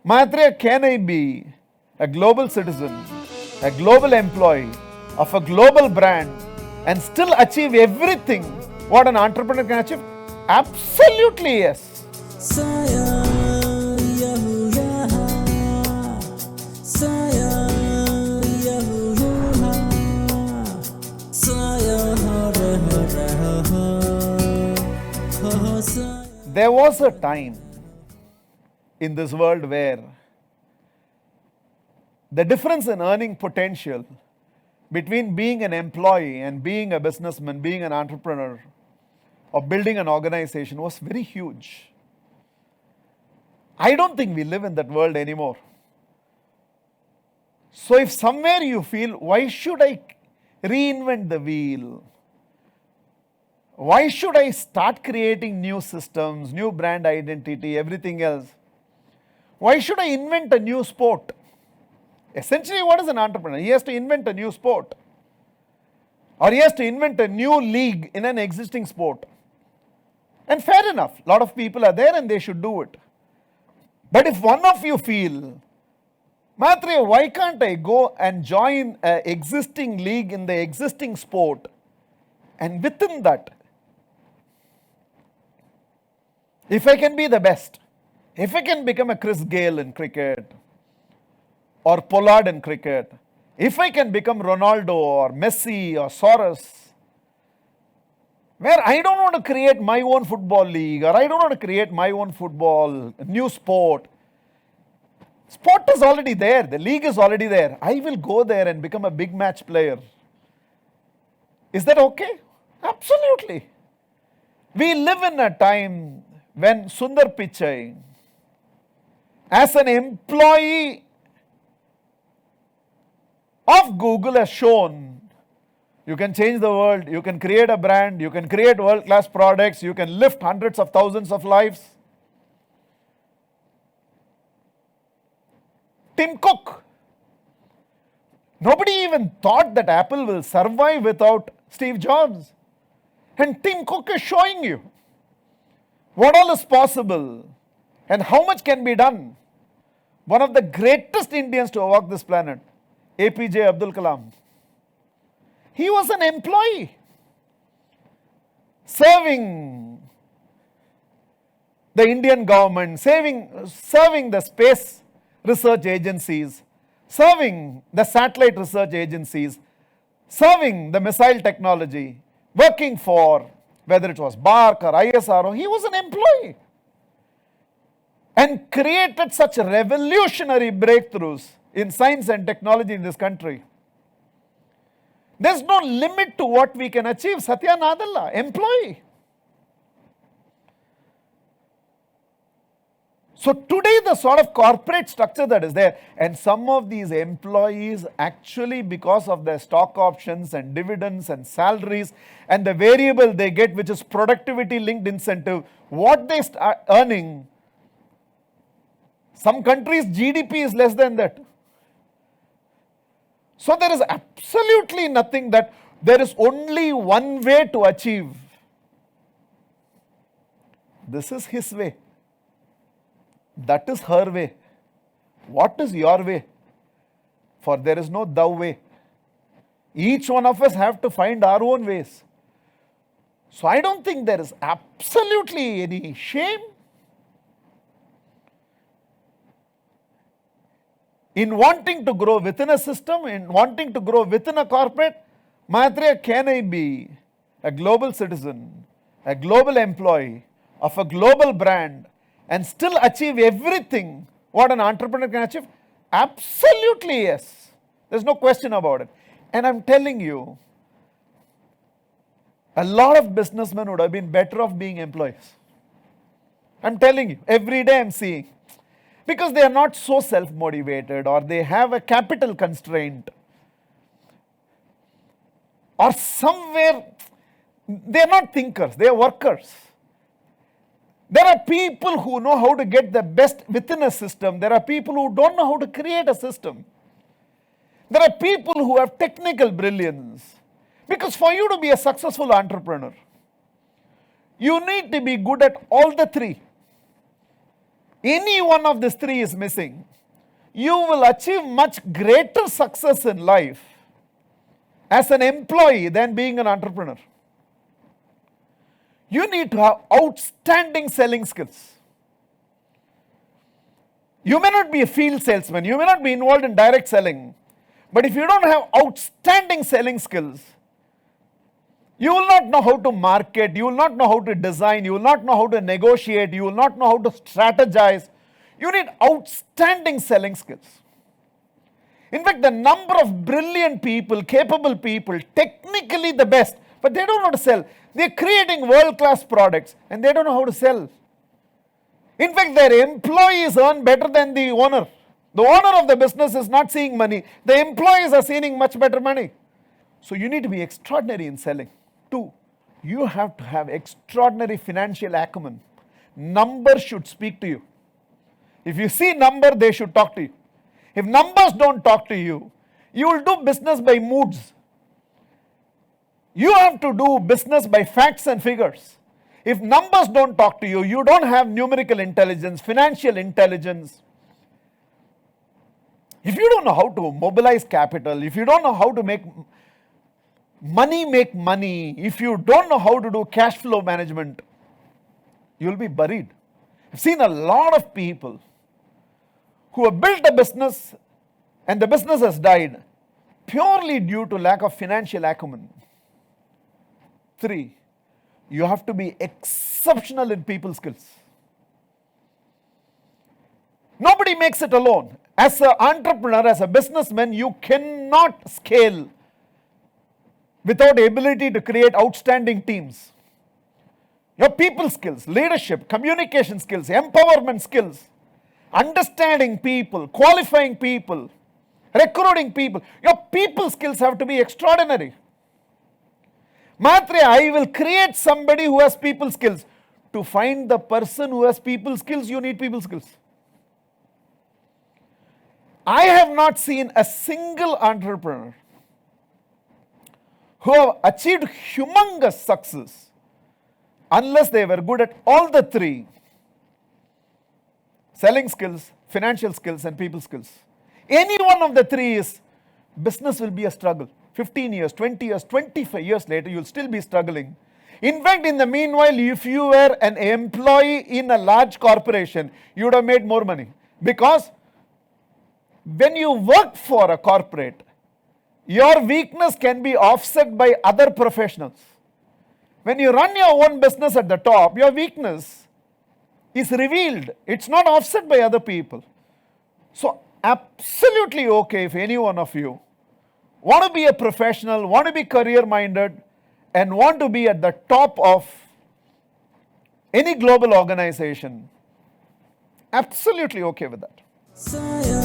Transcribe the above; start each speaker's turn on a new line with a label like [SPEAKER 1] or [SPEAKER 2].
[SPEAKER 1] Maitreya, can I be a global citizen, a global employee of a global brand and still achieve everything what an entrepreneur can achieve? Absolutely yes.
[SPEAKER 2] Saya Yahuwah, Saya Yahuwah, Saya Hare Hare, Saya.
[SPEAKER 1] There was a time in this world where the difference in earning potential between being an employee and being a businessman, being an entrepreneur, or building an organization was very huge. I don't think we live in that world anymore. So if somewhere you feel, why should I reinvent the wheel? Why should I start creating new systems, new brand identity, everything else? Why should I invent a new sport? Essentially, what is an entrepreneur? He has to invent a new sport. Or he has to invent a new league in an existing sport. And fair enough, a lot of people are there and they should do it. But if one of you feel, Maitreya, why can't I go and join an existing league in the existing sport? And within that, if I can be the best, if I can become a Chris Gayle in cricket, or Pollard in cricket, if I can become Ronaldo or Messi or Soros, where I don't want to create my own football league or I don't want to create my own football, new sport. Sport is already there, the league is already there. I will go there and become a big match player. Is that okay? Absolutely. We live in a time when Sundar Pichai, as an employee of Google, has shown you can change the world, you can create a brand, you can create world-class products, you can lift hundreds of thousands of lives. Tim Cook. Nobody even thought that Apple will survive without Steve Jobs. And Tim Cook is showing you what all is possible and how much can be done. One of the greatest Indians to walk this planet, APJ Abdul Kalam. He was an employee serving the Indian government, serving the space research agencies, serving the satellite research agencies, serving the missile technology, working for whether it was BARC or ISRO. He was an employee and created such revolutionary breakthroughs in science and technology in this country. There's no limit to what we can achieve. Satya Nadella, employee. So today the sort of corporate structure that is there, and some of these employees actually, because of their stock options and dividends and salaries and the variable they get, which is productivity linked incentive, what they start earning, some countries' GDP is less than that. So there is absolutely nothing that there is only one way to achieve. This is his way. That is her way. What is your way? For there is no thou way. Each one of us have to find our own ways. So I don't think there is absolutely any shame in wanting to grow within a system, in wanting to grow within a corporate. Maitreya, can I be a global citizen, a global employee of a global brand and still achieve everything what an entrepreneur can achieve? Absolutely yes. There's no question about it. And I'm telling you, a lot of businessmen would have been better off being employees. I'm telling you, every day I'm seeing. Because they are not so self-motivated, or they have a capital constraint, or somewhere they are not thinkers, they are workers. There are people who know how to get the best within a system. There are people who don't know how to create a system. There are people who have technical brilliance. Because for you to be a successful entrepreneur, you need to be good at all the three. any one of these three is missing, you will achieve much greater success in life as an employee than being an entrepreneur. You need to have outstanding selling skills. You may not be a field salesman, you may not be involved in direct selling, but if you don't have outstanding selling skills, you will not know how to market, you will not know how to design, you will not know how to negotiate, you will not know how to strategize. You need outstanding selling skills. In fact, the number of brilliant people, capable people, technically the best, but they don't know how to sell. They're creating world-class products and they don't know how to sell. In fact, their employees earn better than the owner. The owner of the business is not seeing money. The employees are seeing much better money. So you need to be extraordinary in selling. 2, you have to have extraordinary financial acumen. Numbers should speak to you. If you see number, they should talk to you. If numbers don't talk to you, you will do business by moods. You have to do business by facts and figures. If numbers don't talk to you, you don't have numerical intelligence, financial intelligence. If you don't know how to mobilize capital, if you don't know how to make money, if you don't know how to do cash flow management, you will be buried. I've seen a lot of people who have built a business and the business has died purely due to lack of financial acumen. 3, you have to be exceptional in people skills. Nobody makes it alone. As an entrepreneur, as a businessman, you cannot scale without the ability to create outstanding teams. Your people skills, leadership, communication skills, empowerment skills, understanding people, qualifying people, recruiting people. Your people skills have to be extraordinary. Matre, I will create somebody who has people skills. To find the person who has people skills, you need people skills. I have not seen a single entrepreneur who have achieved humongous success unless they were good at all the 3: selling skills, financial skills, and people skills. Any one of the 3 is, business will be a struggle. 15 years, 20 years, 25 years later, you'll still be struggling. In fact, in the meanwhile, if you were an employee in a large corporation, you would have made more money. Because when you work for a corporate, your weakness can be offset by other professionals. When you run your own business at the top, your weakness is revealed. It's not offset by other people. So, absolutely okay if any one of you want to be a professional, want to be career-minded, and want to be at the top of any global organization. Absolutely okay with that.
[SPEAKER 2] Saya